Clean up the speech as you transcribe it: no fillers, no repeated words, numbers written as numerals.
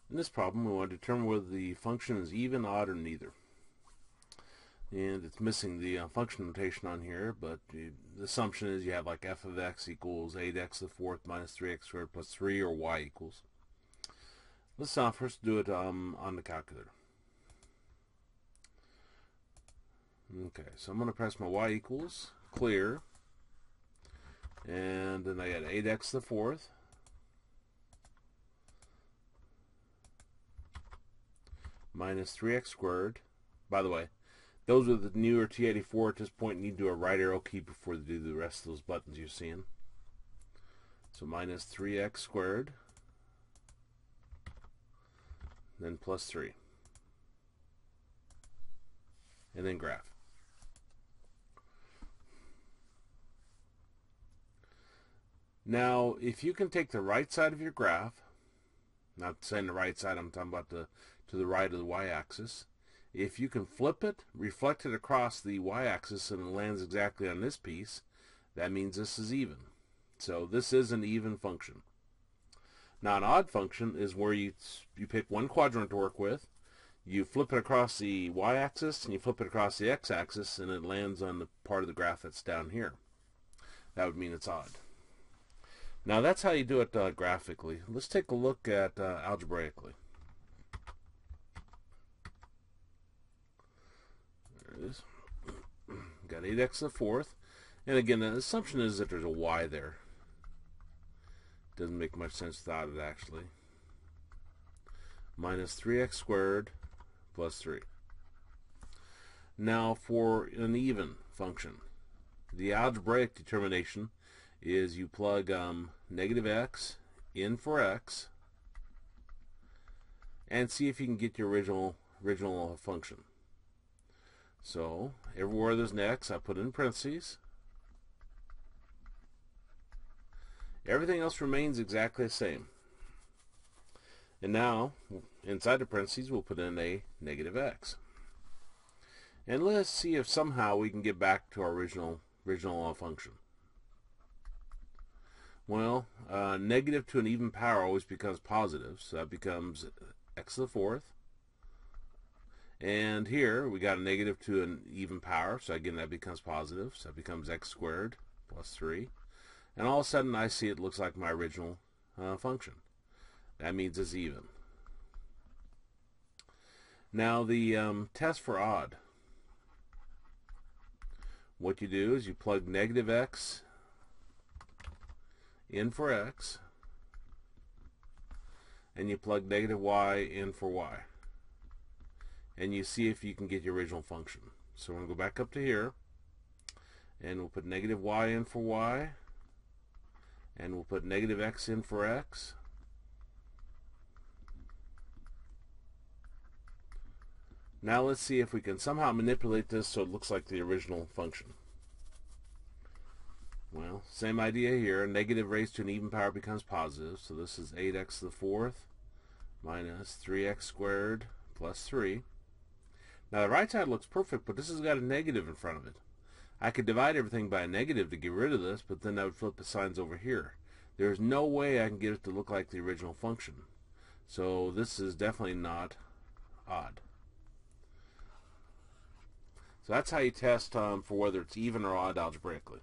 In this problem, we want to determine whether the function is even, odd, or neither. And it's missing the function notation on here, but the assumption is you have like f of x equals 8x to the fourth minus 3x squared plus 3, or y equals. Let's first do it on the calculator. Okay, so I'm going to press my y equals, clear, and then I got 8x to the fourth minus 3x squared. By the way, those with the newer T84 at this point need to do a right arrow key before they do the rest of those buttons you're seeing. So minus 3x squared, then plus 3, and then graph. Now, if you can take the right side of your graph, not saying the right side, I'm talking about to the right of the y-axis. If you can flip it, reflect it across the y-axis, and it lands exactly on this piece, that means this is even. So this is an even function. Now, an odd function is where you pick one quadrant to work with, you flip it across the y-axis, and you flip it across the x-axis, and it lands on the part of the graph that's down here. That would mean it's odd. Now, that's how you do it graphically. Let's take a look at algebraically. There it is. Got 8x to the fourth. And again, the assumption is that there's a y there. Doesn't make much sense without it, actually. Minus 3x squared plus 3. Now, for an even function, the algebraic determination is you plug negative x in for x and see if you can get your original function. So everywhere there's an x, I put in parentheses. Everything else remains exactly the same. And now, inside the parentheses, we'll put in a negative x. And let's see if somehow we can get back to our original function. Well, negative to an even power always becomes positive, so that becomes x to the fourth. And here we got a negative to an even power, so again that becomes positive, so that becomes x squared plus 3. And all of a sudden I see it looks like my original function. That means it's even. Now the test for odd. What you do is you plug negative x in for x, and you plug negative y in for y, and you see if you can get your original function. So we're going to go back up to here, and we'll put negative y in for y, and we'll put negative x in for x, now let's see if we can somehow manipulate this so it looks like the original function. Well, same idea here. Negative raised to an even power becomes positive. So this is 8x to the fourth minus 3x squared plus 3. Now the right side looks perfect, but this has got a negative in front of it. I could divide everything by a negative to get rid of this, but then I would flip the signs over here. There's no way I can get it to look like the original function. So this is definitely not odd. So that's how you test for whether it's even or odd algebraically.